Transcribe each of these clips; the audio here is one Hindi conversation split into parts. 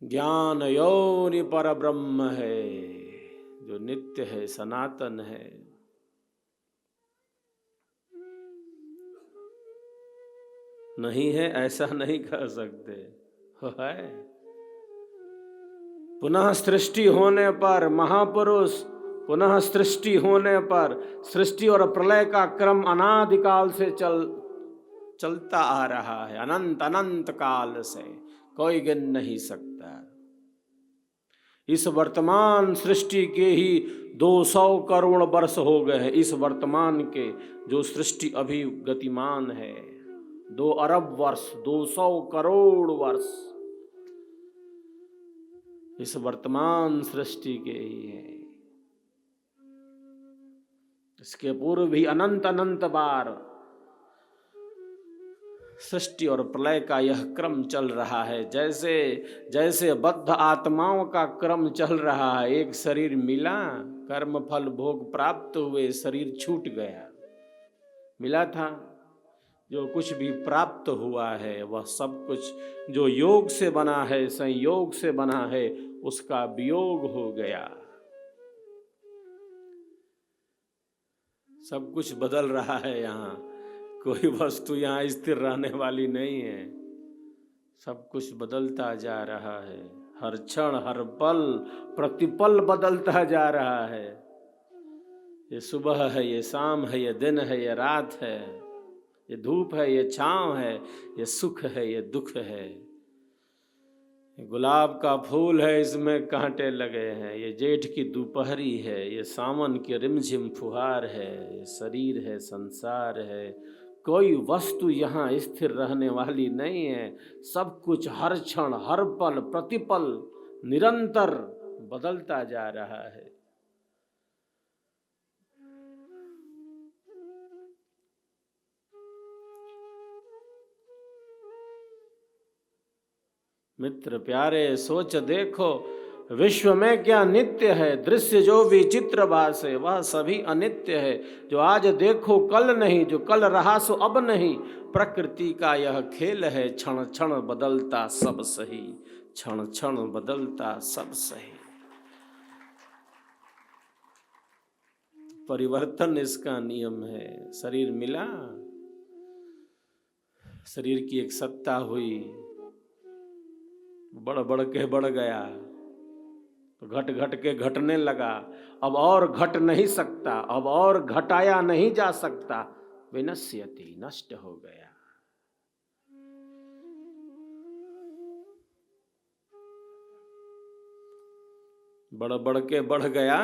ज्ञान योनि पर ब्रह्म है, जो नित्य है, सनातन है। नहीं है ऐसा नहीं कर सकते, वो है। पुनः सृष्टि होने पर महापुरुष, पुनः सृष्टि होने पर सृष्टि और प्रलय का क्रम अनादिकाल से चलता आ रहा है, अनंत अनंत काल से, कोई गिन नहीं सकता। इस वर्तमान सृष्टि के ही 200 करोड़ वर्ष हो गए हैं। इस वर्तमान के जो सृष्टि अभी गतिमान है, 2 अरब वर्ष, 200 करोड़ वर्ष इस वर्तमान सृष्टि के ही है। इसके पूर्व भी अनंत अनंत बार सृष्टि और प्रलय का यह क्रम चल रहा है। जैसे जैसे बद्ध आत्माओं का क्रम चल रहा है। एक शरीर मिला, कर्म फल भोग प्राप्त हुए, शरीर छूट गया। मिला था, जो कुछ भी प्राप्त हुआ है वह सब कुछ जो योग से बना है, संयोग से बना है, उसका वियोग हो गया। सब कुछ बदल रहा है। यहाँ कोई वस्तु यहाँ स्थिर रहने वाली नहीं है। सब कुछ बदलता जा रहा है। हर क्षण हर पल प्रतिपल बदलता जा रहा है। ये सुबह है, ये शाम है, ये दिन है, ये रात है, ये धूप है, ये छांव है, ये सुख है, ये दुख है। ये गुलाब का फूल है, इसमें कांटे लगे हैं। ये जेठ की दोपहरी है, ये सावन की रिमझिम फुहार है, ये शरीर है, संसार है। कोई वस्तु यहाँ स्थिर रहने वाली नहीं है। सब कुछ हर क्षण हर पल प्रतिपल निरंतर बदलता जा रहा है। मित्र प्यारे, सोच देखो, विश्व में क्या नित्य है। दृश्य जो विचित्र भासे वह सभी अनित्य है। जो आज देखो कल नहीं, जो कल रहा सो अब नहीं। प्रकृति का यह खेल है, क्षण क्षण बदलता सब सही, क्षण क्षण बदलता सब सही। परिवर्तन इसका नियम है। शरीर मिला, शरीर की एक सत्ता हुई, बढ़ बढ़ के बढ़ गया, तो घट घट के घटने लगा। अब और घट नहीं सकता, अब और घटाया नहीं जा सकता। विनश्यति, नष्ट हो गया। बढ़ बढ़ के बढ़ गया।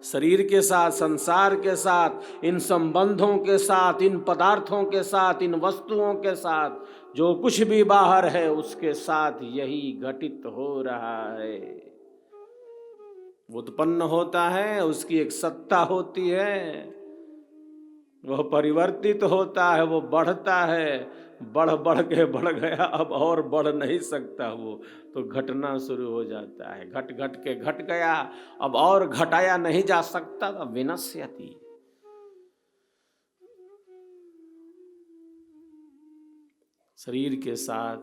शरीर के साथ, संसार के साथ, इन संबंधों के साथ, इन पदार्थों के साथ, इन वस्तुओं के साथ, जो कुछ भी बाहर है उसके साथ यही घटित हो रहा है। उत्पन्न होता है, उसकी एक सत्ता होती है, वह परिवर्तित होता है, वो बढ़ता है। बढ़ बढ़ के बढ़ गया, अब और बढ़ नहीं सकता वो, तो घटना शुरू हो जाता है। घट घट के घट गया, अब और घटाया नहीं जा सकता। विनश्यति, शरीर के साथ,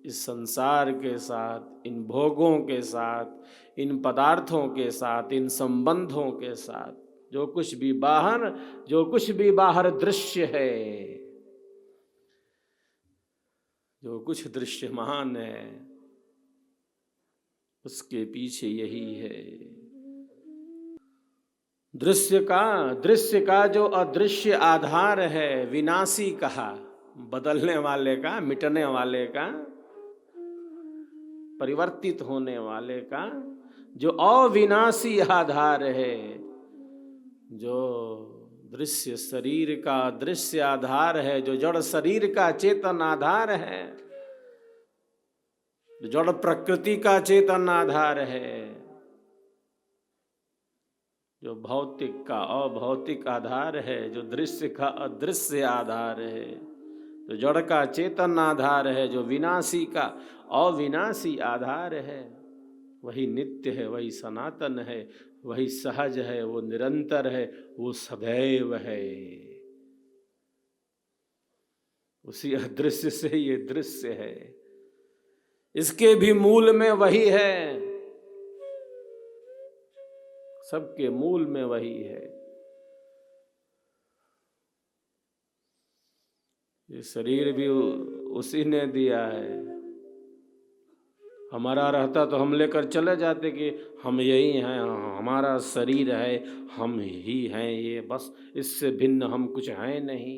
इस संसार के साथ, इन भोगों के साथ, इन पदार्थों के साथ, इन संबंधों के साथ, जो कुछ भी बाहर, जो कुछ भी बाहर दृश्य है, जो कुछ दृश्यमान है, उसके पीछे यही है। दृश्य का जो अदृश्य आधार है, विनाशी कहा, बदलने वाले का, मिटने वाले का, परिवर्तित होने वाले का, जो अविनाशी आधार है, जो दृश्य शरीर का दृश्य आधार है, जो जड़ शरीर का चेतन आधार है, जो जड़ प्रकृति का चेतन आधार है, जो भौतिक का अभौतिक आधार है, जो दृश्य का अदृश्य आधार है, जो जड़ का चेतन आधार है, जो विनाशी का अविनाशी आधार है, वही नित्य है, वही सनातन है, वही सहज है, वो निरंतर है, वो सदैव है। उसी अदृश्य से ये दृश्य है। इसके भी मूल में वही है, सबके मूल में वही है। ये शरीर भी उसी ने दिया है। हमारा रहता तो हम लेकर चले जाते कि हम यही हैं, हमारा शरीर है, हम ही हैं, ये बस, इससे भिन्न हम कुछ हैं नहीं।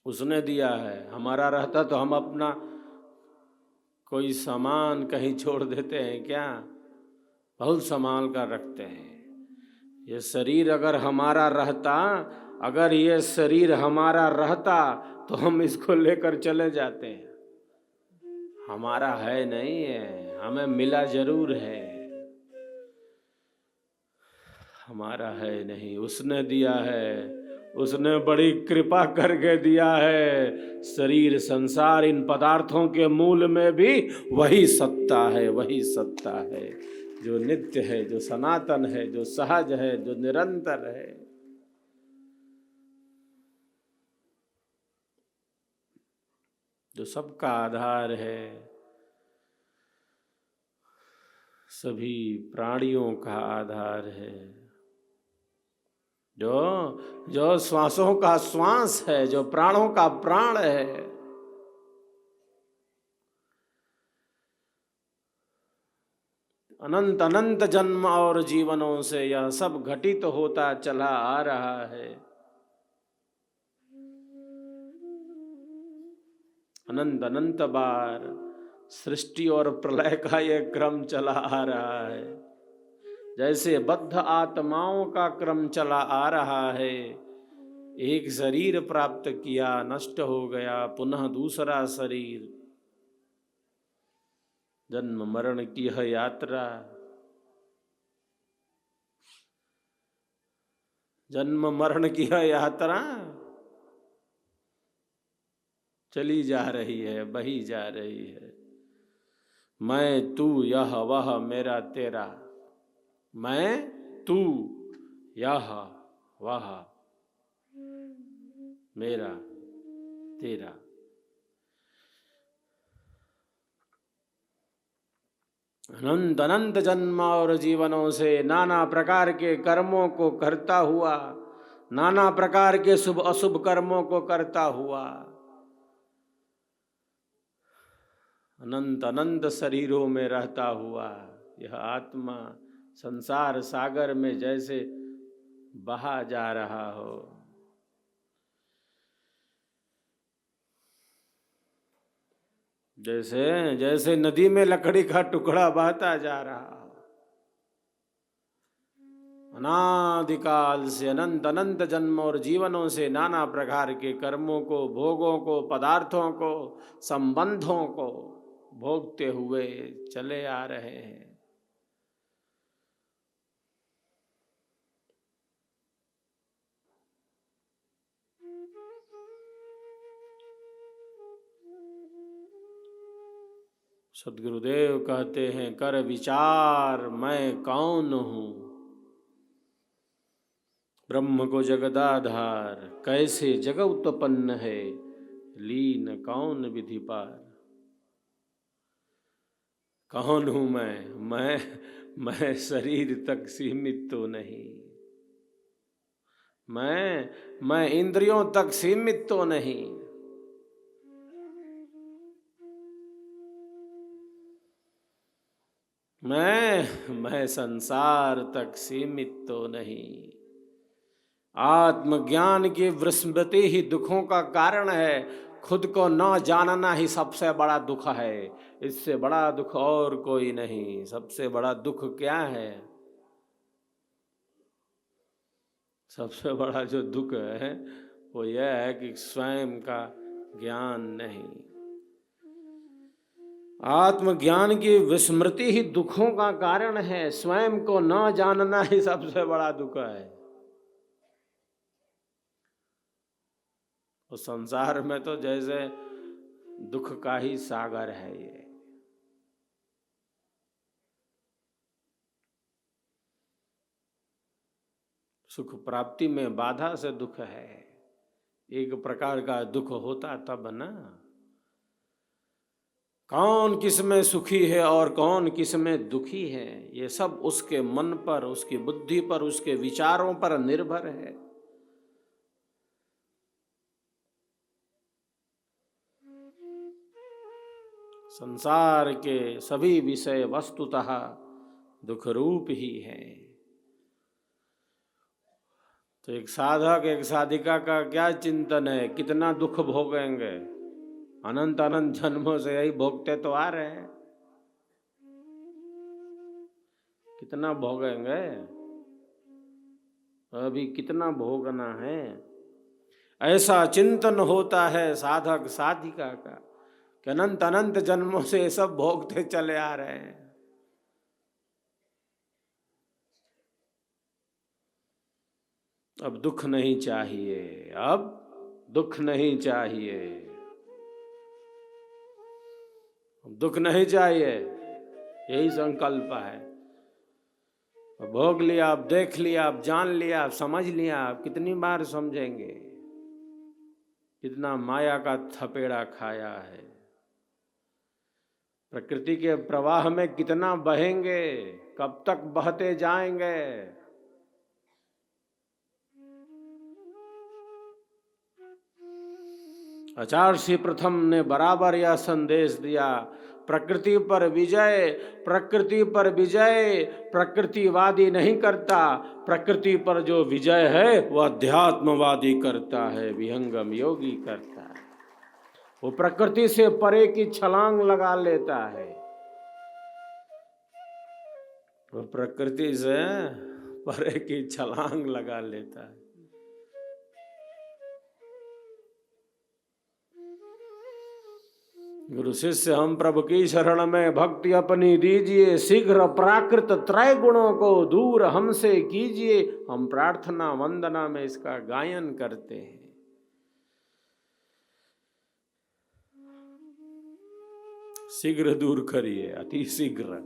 उसने दिया है। हमारा रहता तो हम अपना कोई सामान कहीं छोड़ देते हैं क्या? बहुत संभाल कर रखते हैं। ये शरीर अगर हमारा रहता, अगर ये शरीर हमारा रहता तो हम इसको लेकर चले जाते हैं। हमारा है नहीं है, हमें मिला जरूर है, हमारा है नहीं, उसने दिया है। उसने बड़ी कृपा करके दिया है। शरीर, संसार, इन पदार्थों के मूल में भी वही सत्ता है, वही सत्ता है जो नित्य है, जो सनातन है, जो सहज है, जो निरंतर है। जो सबका आधार है, सभी प्राणियों का आधार है, जो श्वासों का श्वास है, जो प्राणों का प्राण है। अनंत अनंत जन्म और जीवनों से यह सब घटित होता चला आ रहा है। अनंत अनंत बार सृष्टि और प्रलय का यह क्रम चला आ रहा है। जैसे बद्ध आत्माओं का क्रम चला आ रहा है। एक शरीर प्राप्त किया, नष्ट हो गया, पुनः दूसरा शरीर, जन्म मरण की यह यात्रा, जन्म मरण की यह यात्रा चली जा रही है, बही जा रही है। मैं, तू, यह वह, मेरा तेरा। मैं, तू, यह वह, मेरा तेरा। अनंत अनंत जन्म और जीवनों से नाना प्रकार के कर्मों को करता हुआ, नाना प्रकार के शुभ अशुभ कर्मों को करता हुआ, अनंत अनंत शरीरों में रहता हुआ यह आत्मा संसार सागर में जैसे बहा जा रहा हो। जैसे जैसे नदी में लकड़ी का टुकड़ा बहता जा रहा हो। अनादिकाल से अनंत अनंत जन्म और जीवनों से नाना प्रकार के कर्मों को, भोगों को, पदार्थों को, संबंधों को भोगते हुए चले आ रहे हैं। सद्गुरुदेव कहते हैं, कर विचार मैं कौन हूँ, ब्रह्म को जगदाधार, कैसे जग उत्पन्न है, लीन कौन विधि पार। कौन हूँ मैं शरीर तक सीमित तो नहीं, मैं इंद्रियों तक सीमित तो नहीं, मैं संसार तक सीमित तो नहीं। आत्मज्ञान की विस्मृति ही दुखों का कारण है। खुद को न जानना ही सबसे बड़ा दुख है। इससे बड़ा दुख और कोई नहीं। सबसे बड़ा दुख क्या है? सबसे बड़ा जो दुख है वो यह है कि स्वयं का ज्ञान नहीं। आत्मज्ञान की विस्मृति ही दुखों का कारण है। स्वयं को न जानना ही सबसे बड़ा दुख है। उस संसार में तो जैसे दुख का ही सागर है ये। सुख प्राप्ति में बाधा से दुख है। एक प्रकार का दुख होता तब ना, कौन किस में सुखी है और कौन किस में दुखी है, ये सब उसके मन पर, उसकी बुद्धि पर, उसके विचारों पर निर्भर है। संसार के सभी विषय वस्तुतः दुख रूप ही है। तो एक साधक, एक साधिका का क्या चिंतन है, कितना दुख भोगेंगे? अनंत अनंत जन्मों से यही भोगते तो आ रहे हैं, कितना भोगेंगे? अभी कितना भोगना है? ऐसा चिंतन होता है साधक साधिका का कि अनंत अनंत जन्मों से सब भोगते चले आ रहे हैं। अब दुख नहीं चाहिए, अब दुख नहीं चाहिए, दुख नहीं चाहिए, यही संकल्प है। भोग लिया, आप देख लिया, आप जान लिया, आप समझ लिया, आप कितनी बार समझेंगे? कितना माया का थपेड़ा खाया है, प्रकृति के प्रवाह में कितना बहेंगे, कब तक बहते जाएंगे? आचार्य प्रथम ने बराबर यह संदेश दिया, प्रकृति पर विजय, प्रकृति पर विजय प्रकृतिवादी नहीं करता, प्रकृति पर जो विजय है वह अध्यात्मवादी करता है, विहंगम योगी करता है। वो प्रकृति से परे की छलांग लगा लेता है, वो प्रकृति से परे की छलांग लगा लेता है। गुरु शिष्य हम प्रभु की शरण में भक्ति अपनी दीजिए, शीघ्र प्राकृत त्रय गुणों को दूर हमसे कीजिए। हम प्रार्थना वंदना में इसका गायन करते हैं। शीघ्र दूर करिए, अति शीघ्र।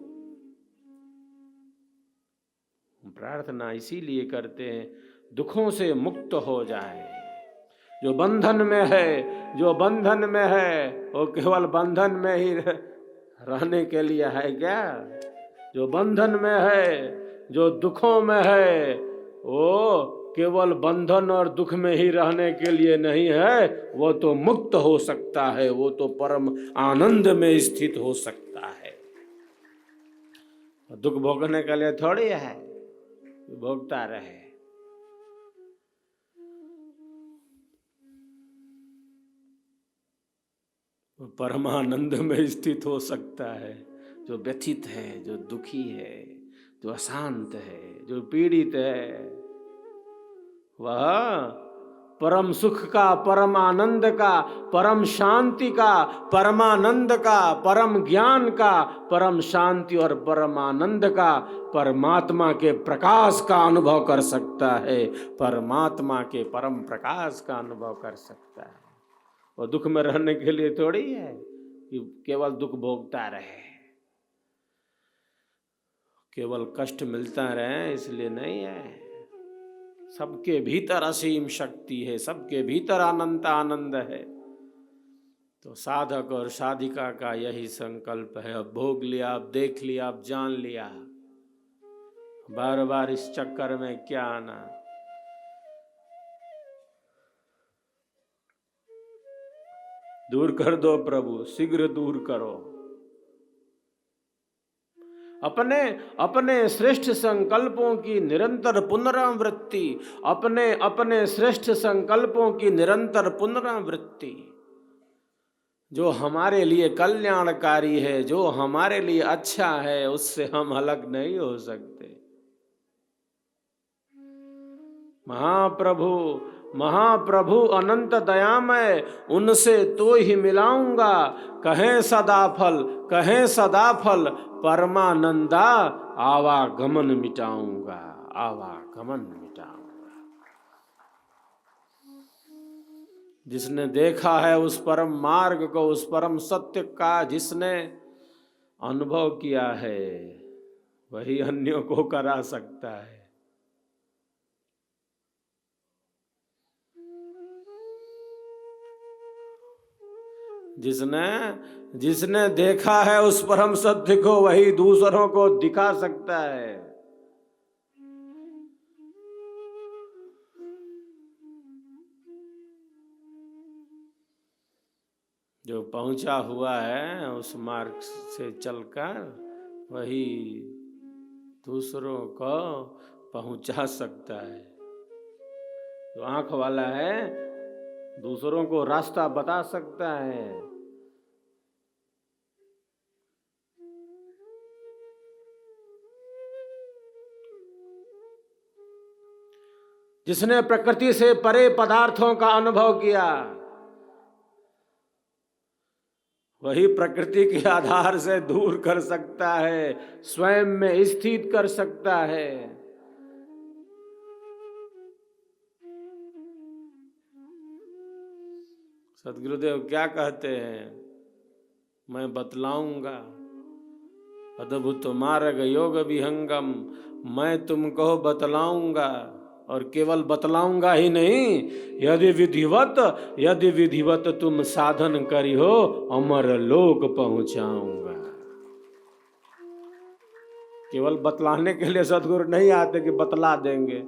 प्रार्थना इसीलिए करते हैं दुखों से मुक्त हो जाए। जो बंधन में है, जो बंधन में है वो केवल बंधन में ही रहने के लिए है क्या? जो बंधन में है, जो दुखों में है, वो केवल बंधन और दुख में ही रहने के लिए नहीं है, वो तो मुक्त हो सकता है, वो तो परम आनंद में स्थित हो सकता है। दुख भोगने के लिए थोड़ी है भोगता रहे। परमानंद में स्थित हो सकता है। जो व्यथित है, जो दुखी है, जो अशांत है, जो पीड़ित है, वह परम सुख का, परम आनंद का, परम शांति का, परमानंद का, परम ज्ञान का, परम शांति और परम आनंद का, परमात्मा के प्रकाश का अनुभव कर सकता है। परमात्मा के परम प्रकाश का अनुभव कर सकता है। और दुख में रहने के लिए थोड़ी है कि केवल दुख भोगता रहे, केवल कष्ट मिलता रहे, इसलिए नहीं है। सबके भीतर असीम शक्ति है, सबके भीतर अनंत आनंद है। तो साधक और साधिका का यही संकल्प है। अब भोग लिया, अब देख लिया, अब जान लिया, बार बार इस चक्कर में क्या आना। दूर कर दो प्रभु, शीघ्र दूर करो। अपने अपने श्रेष्ठ संकल्पों की निरंतर पुनरावृत्ति, अपने अपने श्रेष्ठ संकल्पों की निरंतर पुनरावृत्ति, जो हमारे लिए कल्याणकारी है, जो हमारे लिए अच्छा है, उससे हम अलग नहीं हो सकते। महाप्रभु महाप्रभु अनंत दयामय, उनसे तो ही मिलाऊंगा, कहें सदा फल, कहें सदा फल, परमानंदा आवागमन मिटाऊंगा, आवागमन मिटाऊंगा। जिसने देखा है उस परम मार्ग को, उस परम सत्य का जिसने अनुभव किया है, वही अन्यों को करा सकता है। जिसने जिसने देखा है उस परम सत्य को वही दूसरों को दिखा सकता है। जो पहुंचा हुआ है उस मार्ग से चलकर वही दूसरों को पहुंचा सकता है। जो आंख वाला है दूसरों को रास्ता बता सकता है। जिसने प्रकृति से परे पदार्थों का अनुभव किया वही प्रकृति के आधार से दूर कर सकता है, स्वयं में स्थित कर सकता है। सद्गुरुदेव क्या कहते हैं? मैं बतलाऊंगा अद्भुत मार्ग योग विहंगम, मैं तुमको बतलाऊंगा और केवल बतलाऊंगा ही नहीं, यदि विधिवत तुम साधन करी हो अमर लोक पहुंचाऊंगा। केवल बतलाने के लिए सद्गुरु नहीं आते कि बतला देंगे।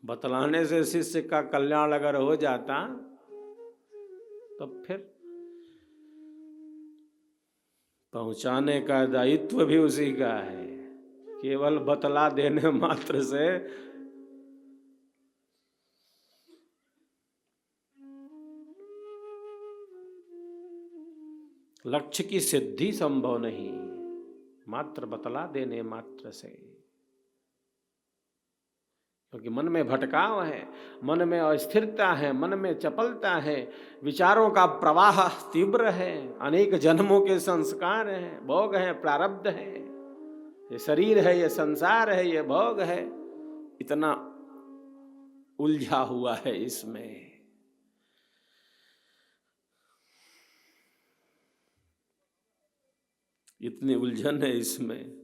बतलाने से शिष्य का कल्याण अगर हो जाता तो फिर पहुंचाने का दायित्व भी उसी का है। केवल बतला देने मात्र से लक्ष्य की सिद्धि संभव नहीं, मात्र बतला देने मात्र से। क्योंकि मन में भटकाव है, मन में अस्थिरता है, मन में चपलता है, विचारों का प्रवाह तीव्र है, अनेक जन्मों के संस्कार हैं, भोग हैं, प्रारब्ध है, ये शरीर है, ये संसार है, ये भोग है, इतना उलझा हुआ है इसमें। इतनी उलझन है इसमें,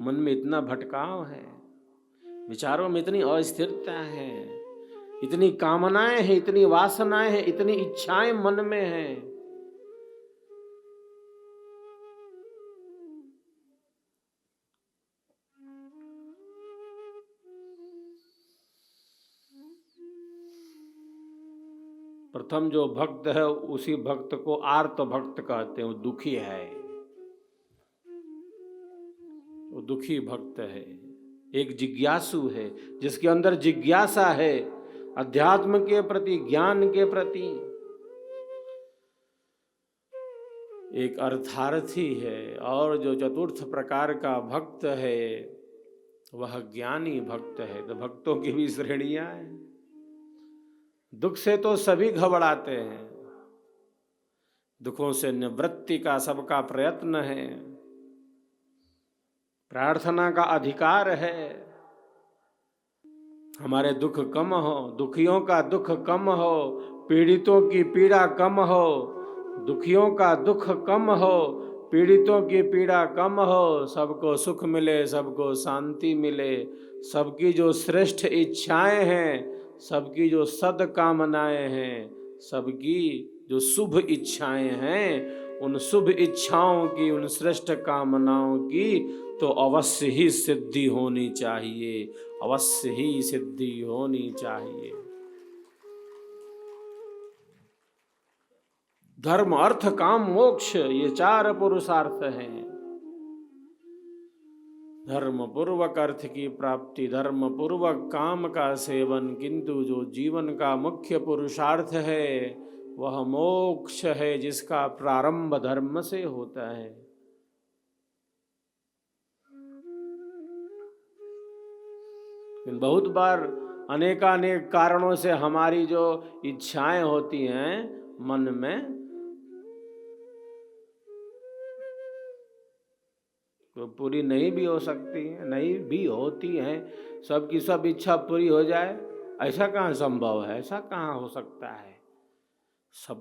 मन में इतना भटकाव है, विचारों में इतनी अस्थिरता है, इतनी कामनाएं हैं, इतनी वासनाएं हैं, इतनी इच्छाएं मन में हैं। प्रथम जो भक्त है उसी भक्त को आर्त भक्त कहते हैं। वो दुखी है, वो दुखी भक्त है। एक जिज्ञासु है जिसके अंदर जिज्ञासा है अध्यात्म के प्रति, ज्ञान के प्रति। एक अर्थार्थी है और जो चतुर्थ प्रकार का भक्त है वह ज्ञानी भक्त है। तो भक्तों की भी श्रेणियां हैं। दुख से तो सभी घबराते हैं, दुखों से निवृत्ति का सबका प्रयत्न है, प्रार्थना का अधिकार है। हमारे दुख कम हो, दुखियों का दुख कम हो, पीड़ितों की पीड़ा कम हो, दुखियों का दुख कम हो, पीड़ितों की पीड़ा कम हो, सबको सुख मिले, सबको शांति मिले। सबकी जो श्रेष्ठ इच्छाएं हैं, सबकी जो सद्कामनाएं हैं, सबकी जो शुभ इच्छाएं हैं, उन शुभ इच्छाओं की, उन श्रेष्ठ कामनाओं की तो अवश्य ही सिद्धि होनी चाहिए, अवश्य ही सिद्धि होनी चाहिए। धर्म अर्थ काम मोक्ष, ये 4 पुरुषार्थ हैं। धर्म पूर्वक अर्थ की प्राप्ति, धर्म पूर्वक काम का सेवन, किंतु जो जीवन का मुख्य पुरुषार्थ है वह मोक्ष है, जिसका प्रारंभ धर्म से होता है। बहुत बार अनेकानेक कारणों से हमारी जो इच्छाएं होती हैं मन में, तो पूरी नहीं भी हो सकती है, नहीं भी होती हैं। सबकी सब इच्छा पूरी हो जाए ऐसा कहाँ संभव है? ऐसा कहाँ हो सकता है? सब